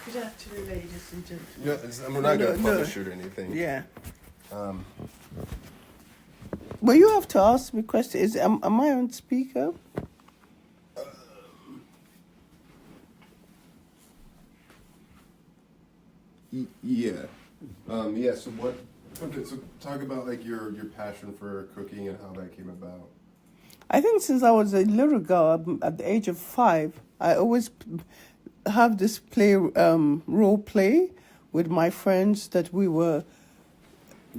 Good afternoon, ladies and gentlemen. Yeah, we're not going to publish it or anything. Yeah. Um, Well, you have to ask me questions. Am I on speaker? yeah. Yeah. So what? Okay. So talk about like your passion for cooking and how that came about. I think since I was a little girl, at the age of 5, I always have this role play with my friends that we were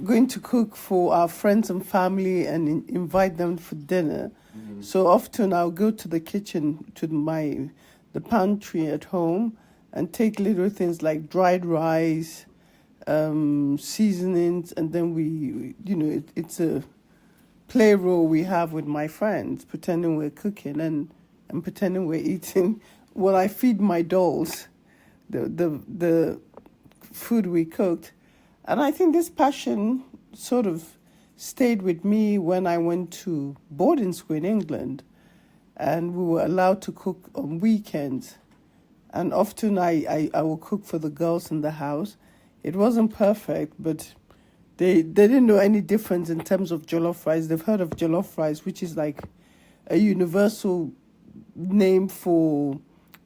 going to cook for our friends and family and invite them for dinner. Mm-hmm. So often I'll go to the kitchen, to the pantry at home, and take little things like dried rice, seasonings, and then it's a play role we have with my friends, pretending we're cooking and pretending we're eating. Well, I feed my dolls the food we cooked. And I think this passion sort of stayed with me when I went to boarding school in England, and we were allowed to cook on weekends. And often I will cook for the girls in the house. It wasn't perfect, but they didn't know any difference in terms of jollof rice. They've heard of jollof rice, which is like a universal name for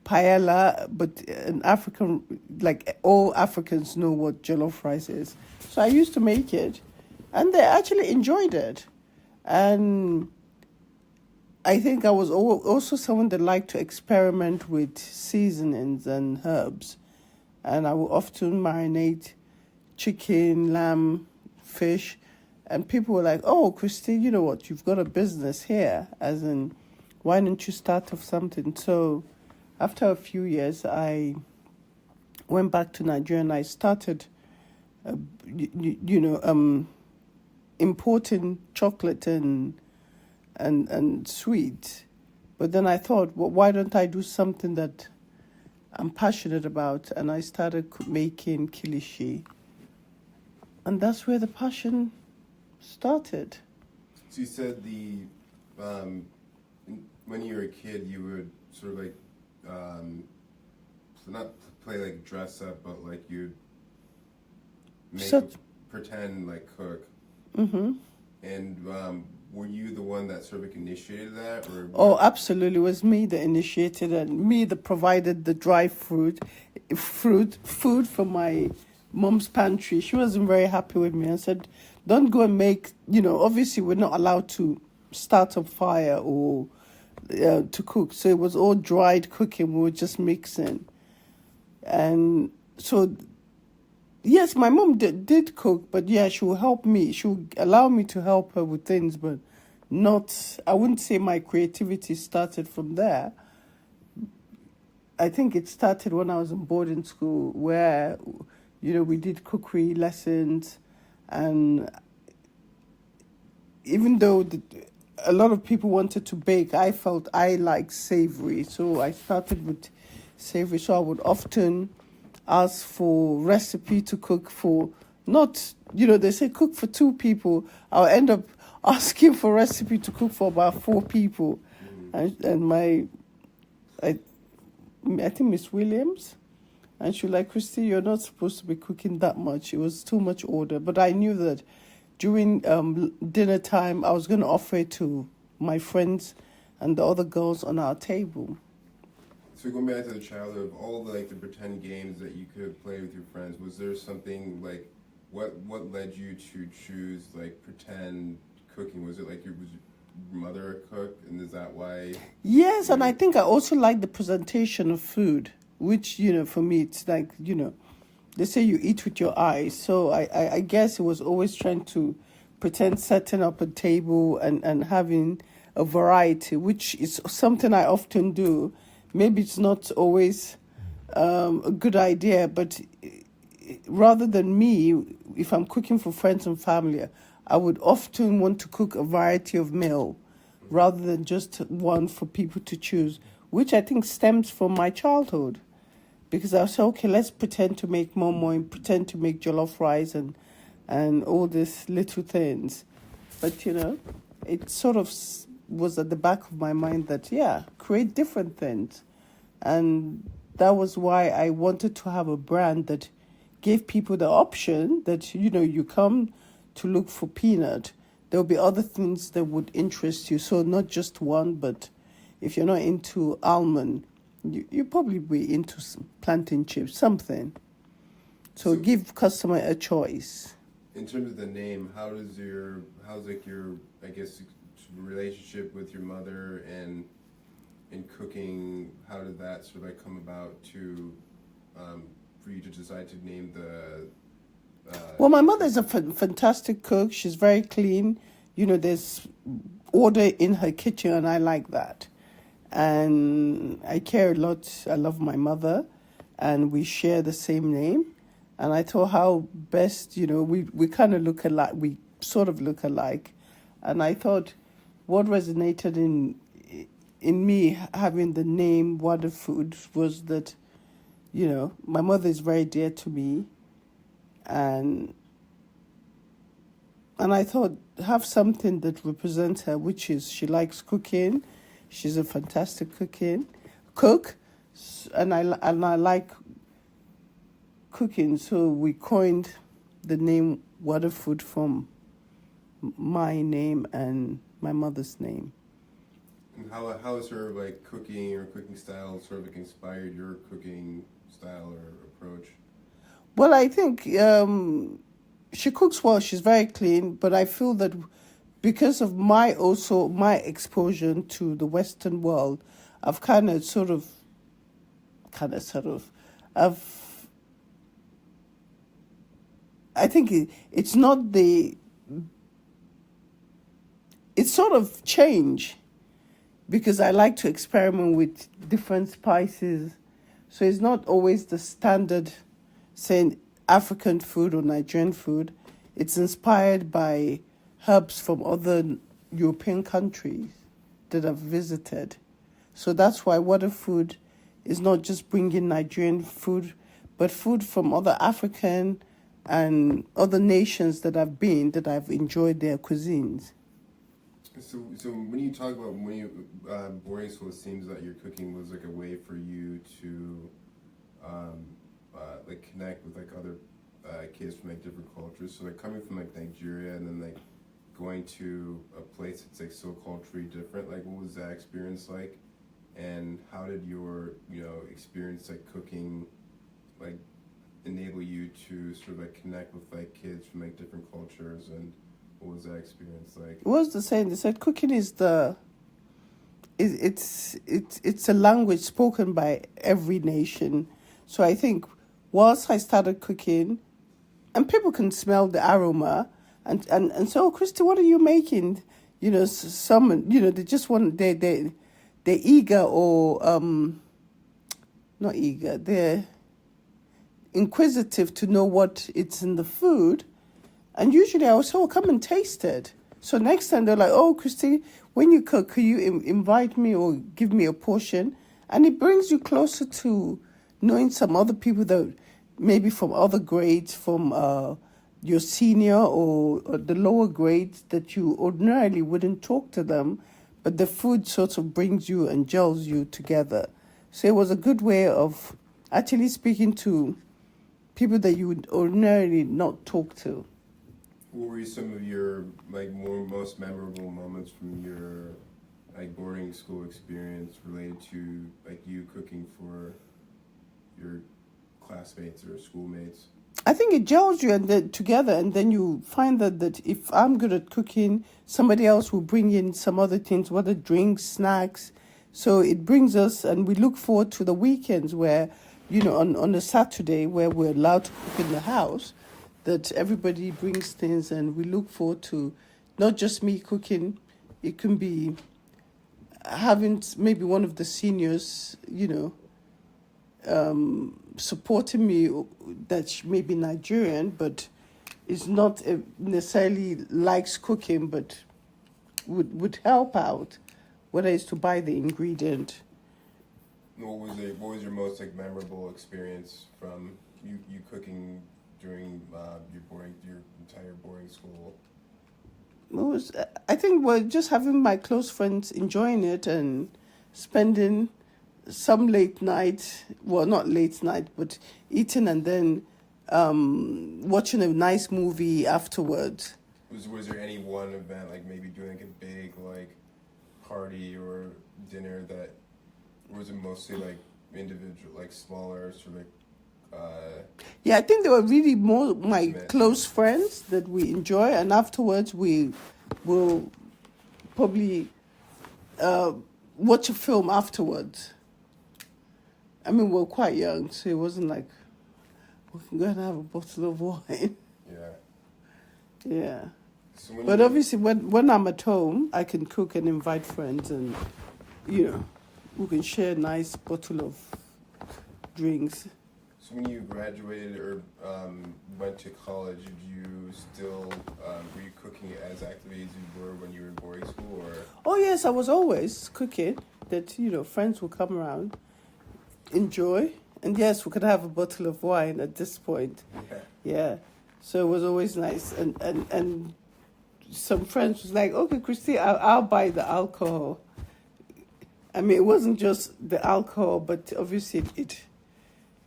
paella, but an African, like all Africans know what jollof rice is. So I used to make it, and they actually enjoyed it. And I think I was also someone that liked to experiment with seasonings and herbs. And I would often marinate chicken, lamb, fish. And people were like, "Oh, Christine, you know what? You've got a business here. As in, why don't you start off something?" So after a few years, I went back to Nigeria and I started, importing chocolate and sweets. But then I thought, well, why don't I do something that I'm passionate about? And I started making kilishi. And that's where the passion started. So you said when you were a kid, you would sort of like, not play like dress up, but like you'd pretend like cook. Mm-hmm. And were you the one that sort of initiated that, or? Oh, absolutely! It was me that initiated and me that provided the dry food from my mom's pantry. She wasn't very happy with me and said, "Don't go and make." Obviously we're not allowed to start a fire or to cook, so it was all dried cooking. We were just mixing, and so. Yes, my mom did cook, but yeah, she will help me. She will allow me to help her with things, but I wouldn't say my creativity started from there. I think it started when I was in boarding school where, we did cookery lessons, and even though a lot of people wanted to bake, I felt I liked savory, so I started with savory. So I would often ask for recipe to cook for, not, they say cook for 2 people. I'll end up asking for recipe to cook for about 4 people. And I think Miss Williams, and she was like, "Christy, you're not supposed to be cooking that much." It was too much order. But I knew that during dinner time, I was going to offer it to my friends and the other girls on our table. So going back to the childhood, of all the pretend games that you could play with your friends, was there something like what led you to choose pretend cooking? Was it was your mother a cook, and is that why? Yes, and I think I also like the presentation of food, which for me it's like they say you eat with your eyes. So I guess it was always trying to pretend setting up a table and having a variety, which is something I often do. Maybe it's not always a good idea, but rather than me, if I'm cooking for friends and family, I would often want to cook a variety of meal rather than just one for people to choose, which I think stems from my childhood. Because I said, okay, let's pretend to make momo and pretend to make jollof rice and all these little things. But, it sort of was at the back of my mind that, create different things. And that was why I wanted to have a brand that gave people the option that, you come to look for peanut. There'll be other things that would interest you. So not just one, but if you're not into almond, you probably be into plantain chips, something. So give customer a choice. In terms of the name, how's like your, I guess, relationship with your mother and in cooking? How did that sort of like come about to, for you to decide to name the? Well, my mother is a fantastic cook. She's very clean. There's order in her kitchen, and I like that. And I care a lot. I love my mother, and we share the same name. And I thought how best, we kind of look alike. We sort of look alike. And I thought what resonated in me having the name Waterfood was that, my mother is very dear to me. And I thought have something that represents her, which is she likes cooking. She's a fantastic cook. And I like cooking, so we coined the name Waterfood from my name and my mother's name. And how has her like cooking or cooking style sort of like inspired your cooking style or approach? Well, I think she cooks well. She's very clean, but I feel that because of my exposure to the Western world, I've kind of sort of, I think it's not it's sort of change, because I like to experiment with different spices. So it's not always the standard, say, African food or Nigerian food. It's inspired by herbs from other European countries that I've visited. So that's why Waterfood is not just bringing Nigerian food, but food from other African and other nations that I've enjoyed their cuisines. So when you talk about boarding school, it seems that your cooking was like a way for you to like connect with like other kids from like different cultures. So like coming from like Nigeria and then like going to a place that's like so culturally different, like what was that experience like? And how did your experience like cooking like enable you to sort of like connect with like kids from like different cultures, and what was that experience like? It was the same. They said cooking is it's a language spoken by every nation. So I think whilst I started cooking, and people can smell the aroma, and so, Christy, what are you making? Some they just want they're eager or not eager. They're inquisitive to know what it's in the food. And usually I will say, come and taste it. So next time they're like, oh, Christy, when you cook, could you invite me or give me a portion? And it brings you closer to knowing some other people that maybe from other grades, from your senior or the lower grades that you ordinarily wouldn't talk to them, but the food sort of brings you and gels you together. So it was a good way of actually speaking to people that you would ordinarily not talk to. What were some of your like most memorable moments from your like boarding school experience related to like you cooking for your classmates or schoolmates? I think it gels you together, and then you find that if I'm good at cooking, somebody else will bring in some other things, whether drinks, snacks. So it brings us, and we look forward to the weekends where, on a Saturday where we're allowed to cook in the house, that everybody brings things, and we look forward to not just me cooking. It can be having maybe one of the seniors, supporting me, that's maybe Nigerian, but is not necessarily likes cooking, but would help out, whether it's to buy the ingredient. What was your most like memorable experience from you cooking during your entire boarding school? I think just having my close friends enjoying it and spending some late night, well, not late night, but eating and then watching a nice movie afterwards. Was there any one event, like maybe doing like a big like party or dinner that, or was it mostly like individual, like smaller sort of like Yeah, I think they were really more my Intimate. close friends that we enjoy, and afterwards we will probably watch a film afterwards. I mean, we were quite young, so it wasn't like we can go and have a bottle of wine. yeah? Yeah. So when But you, obviously, when I'm at home, I can cook and invite friends, and we can share a nice bottle of drinks. so when you graduated or went to college, did you still were you cooking as actively as you were when you were in boarding school, or Oh yes, I was always cooking. That friends would come around, enjoy, and yes, we could have a bottle of wine at this point. yeah? Yeah, so it was always nice, and some friends was like, okay, Christy, I'll buy the alcohol. I mean, it wasn't just the alcohol, but obviously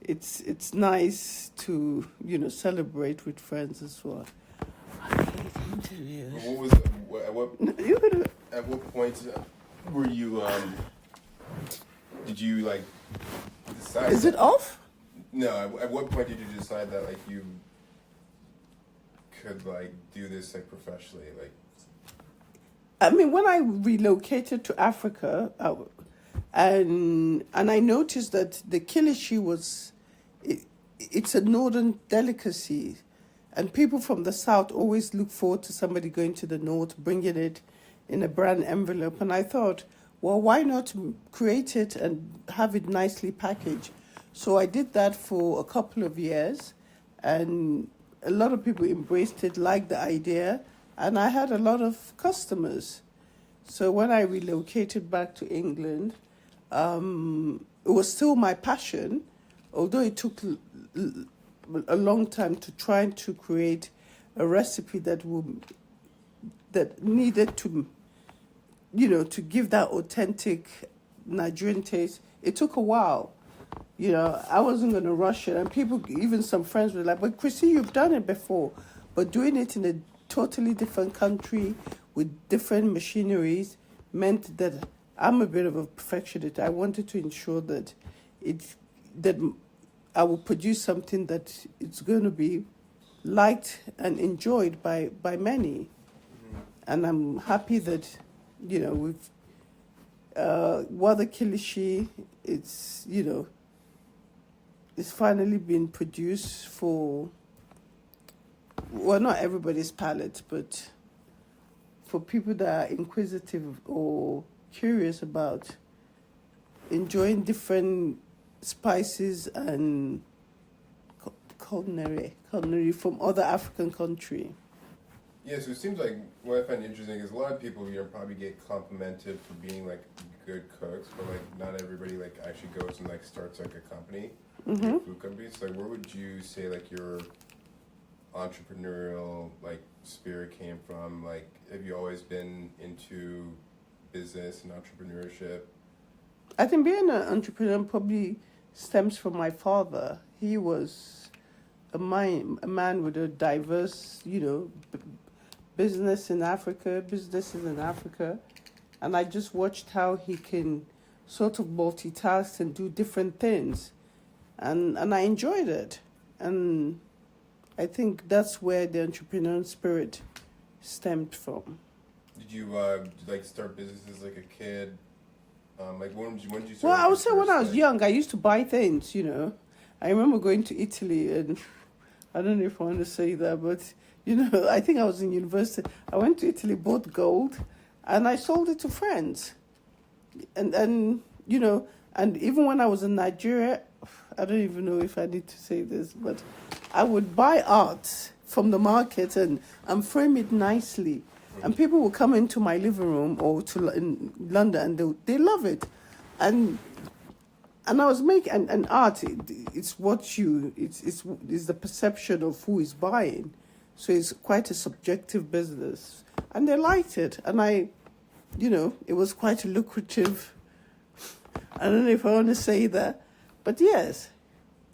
it's nice to celebrate with friends as well. I hate interviews. What was You could. at what point were you did you like decide? Is it off? No. At what point did you decide that like you could like do this like professionally, like? I mean, when I relocated to Africa, and I noticed that the kilishi it's a northern delicacy, and people from the south always look forward to somebody going to the north, bringing it in a brand envelope. And I thought, well, why not create it and have it nicely packaged? So I did that for a couple of years, and a lot of people embraced it, liked the idea, and I had a lot of customers. So when I relocated back to England, it was still my passion, although it took a long time to try to create a recipe that needed to, to give that authentic Nigerian taste. It took a while. I wasn't going to rush it. And people, even some friends were like, but Chrissy, you've done it before. But doing it in a totally different country with different machineries meant that I'm a bit of a perfectionist. I wanted to ensure that I will produce something that it's going to be liked and enjoyed by many. And I'm happy that, with Wada Kilishi, it's finally been produced for, well, not everybody's palate, but for people that are inquisitive or curious about enjoying different spices and culinary from other African country. Yeah, so it seems like what I find interesting is a lot of people probably get complimented for being like good cooks, but like not everybody like actually goes and like starts like a company, like a food company. So like, where would you say like your entrepreneurial like spirit came from? Like, have you always been into business and entrepreneurship? I think being an entrepreneur probably stems from my father. He was a man with a diverse, businesses in Africa, and I just watched how he can sort of multitask and do different things, and I enjoyed it, and I think that's where the entrepreneurial spirit stemmed from. Did you like start businesses like a kid? Like when did you start? Well, I would say when I was like, young, I used to buy things. I remember going to Italy, and I don't know if I want to say that, but I think I was in university. I went to Italy, bought gold, and I sold it to friends. And even when I was in Nigeria, I don't even know if I need to say this, but I would buy art from the market and frame it nicely. And people would come into my living room or in London, and they love it. And I was making an art. It's what it's the perception of who is buying. So it's quite a subjective business, and they liked it. And it was quite a lucrative I don't know if I want to say that, but yes,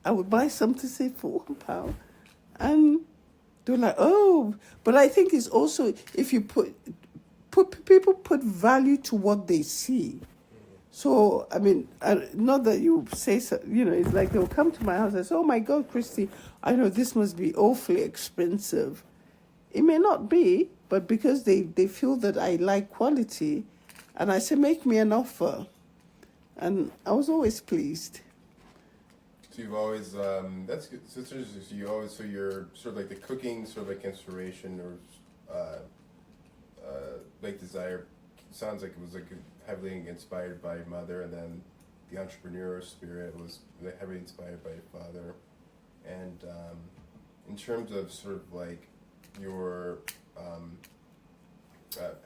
I would buy something, say, for £1. And they're like, oh, but I think it's also, if you put people put value to what they see. So, I mean, not that you say so, it's like they'll come to my house and say, oh my God, Christy, I know this must be awfully expensive. It may not be, but because they feel that I like quality, and I say, make me an offer. And I was always pleased. So you've always, that's good. So it's interesting. So you always, so you're sort of like the cooking, sort of like inspiration or like desire, sounds like it was like heavily inspired by your mother, and then the entrepreneurial spirit was like heavily inspired by your father. And in terms of sort of like your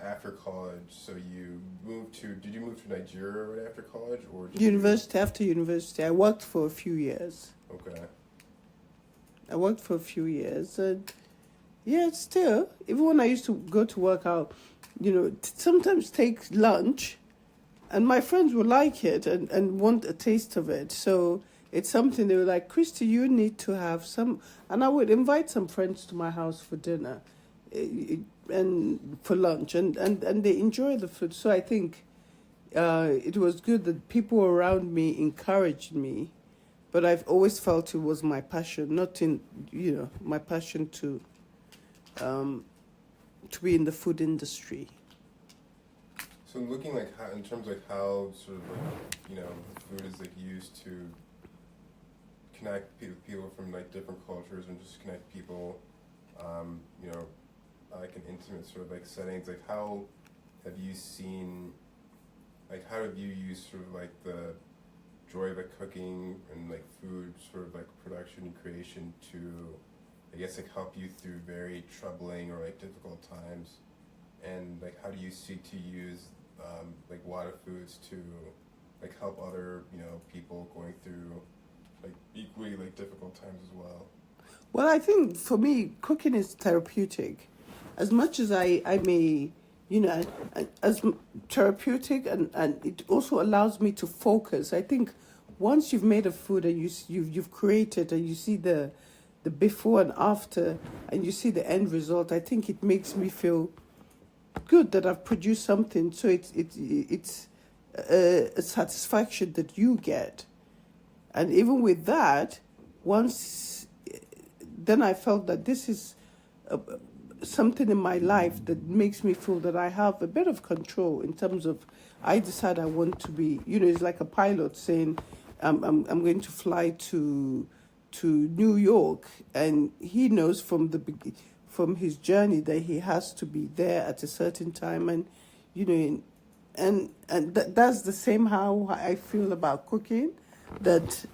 after college, so did you move to Nigeria right after college, or after university, I worked for a few years. Okay. I worked for a few years, and yeah, still, even when I used to go to work out, sometimes take lunch, and my friends would like it and want a taste of it. So it's something they were like, Christy, you need to have some, and I would invite some friends to my house for dinner and for lunch, and they enjoy the food. So I think it was good that people around me encouraged me, but I've always felt it was my passion, not in, my passion to be in the food industry. So looking like how, in terms of how sort of like, food is like used to connect people from like different cultures and just connect people, like in intimate sort of like settings, like how have you seen, like how have you used sort of like the joy of like cooking and like food sort of like production and creation to, I guess, like help you through very troubling or like difficult times, and like how do you seek to use like Wada Foods to like help other people going through like equally like difficult times as well? Well, I think for me, cooking is therapeutic, as much as I may, as therapeutic, and it also allows me to focus. I think once you've made a food and you've created and you see the before and after, and you see the end result, I think it makes me feel good that I've produced something. So it's a satisfaction that you get, and even with that, then I felt that this is something in my life that makes me feel that I have a bit of control in terms of, I decide I want to be, it's like a pilot saying, I'm going to fly to New York, and he knows from his journey that he has to be there at a certain time, and that's the same how I feel about cooking, that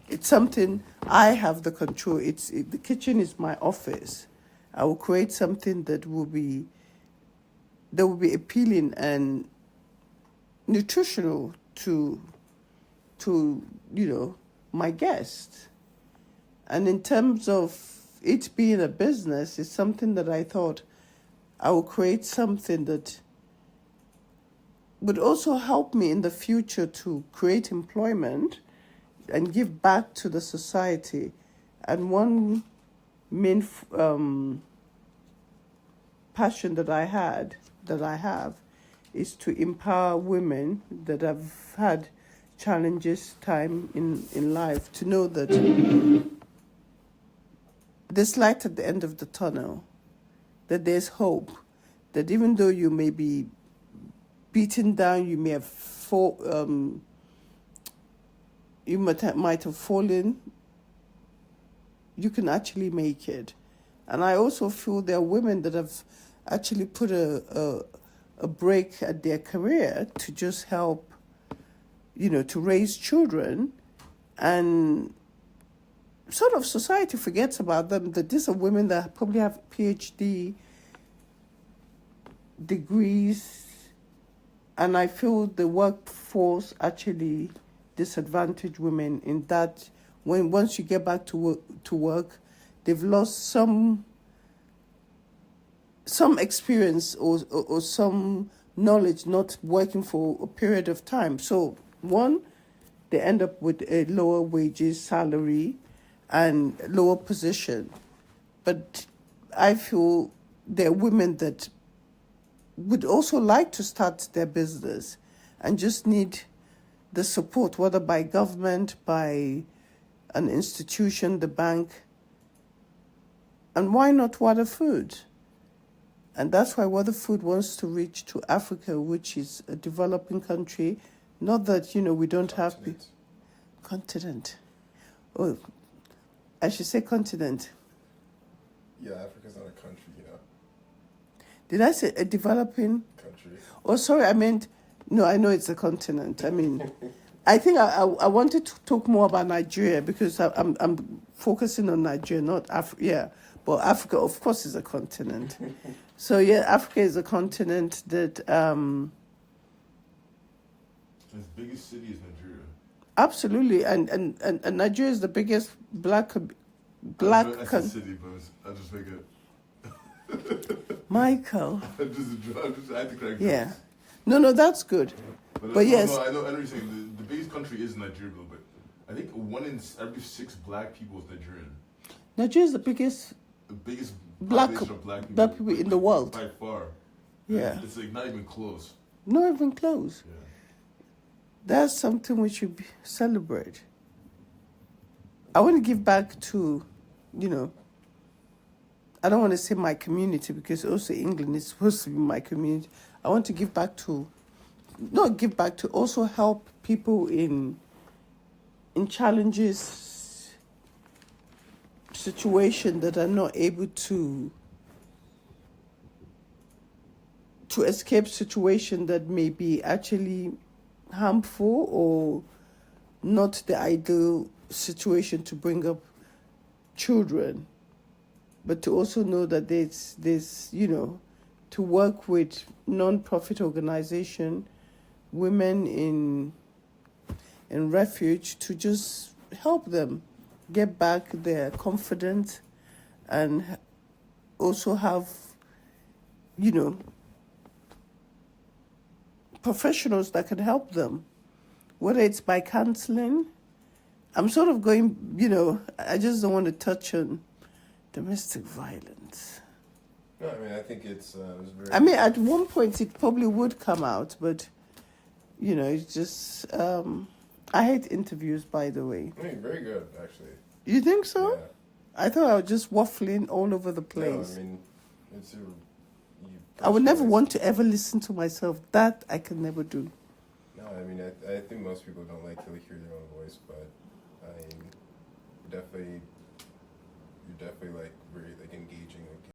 it's something I have the control. The kitchen is my office. I will create something that will be appealing and nutritional to my guests. And in terms of it being a business, it's something that I thought I will create something that would also help me in the future to create employment and give back to the society. And one main passion that I have is to empower women that have had challenges time in life, to know that there's light at the end of the tunnel, that there's hope, that even though you may be beaten down, you may have you might have fallen, you can actually make it. And I also feel there are women that have actually put a break at their career to just help, to raise children, and sort of society forgets about them, that these are women that probably have PhD degrees, and I feel the workforce actually disadvantage women in that once you get back to work, they've lost some experience or some knowledge, not working for a period of time. So One, they end up with a lower wages, salary, and lower position. But I feel there are women that would also like to start their business and just need the support, whether by government, by an institution, the bank, and why not Water Food? And that's why Water Food wants to reach to Africa, which is a developing country. Not that, we don't have continent. Oh, I should say continent. Yeah, Africa's not a country, Did I say a developing? country. Oh, sorry, I meant, no, I know it's a continent. I mean, I think I wanted to talk more about Nigeria because I'm focusing on Nigeria, not Africa. Yeah, but Africa, of course, is a continent. So, yeah, Africa is a continent that Its biggest city is Nigeria. absolutely, and Nigeria is the biggest black That's country. a city, but I just make it. Michael, I had to correct yeah. jokes. No, that's good. But no, yes. no, I know what you're saying. The biggest country is Nigeria, but I think 1 in every 6 black people is Nigerian. Nigeria is the biggest, The biggest Black- population of black people, black people in the world. by far. Yeah. It's like not even close. not even close. Yeah. That's something we should celebrate. I want to give back to, I don't want to say my community because also England is supposed to be my community. I want to give back to, not give back to, also help people in challenges, situation that are not able to escape situation that may be actually harmful or not the ideal situation to bring up children, but to also know that there's to work with non-profit organization, women in refuge, to just help them get back their confidence and also have professionals that can help them, whether it's by counseling. I'm sort of going, I just don't want to touch on domestic violence. No, I mean, I think it's very. I mean, at one point it probably would come out, but, it's just, I hate interviews, by the way. I mean, very good, actually. You think so? Yeah. I thought I was just waffling all over the No, place. I mean, it's you I would never personalize- want to ever listen to myself. That I can never do. No, I mean, I think most people don't like to hear their own voice, but I mean, you're definitely like very like engaging. Like,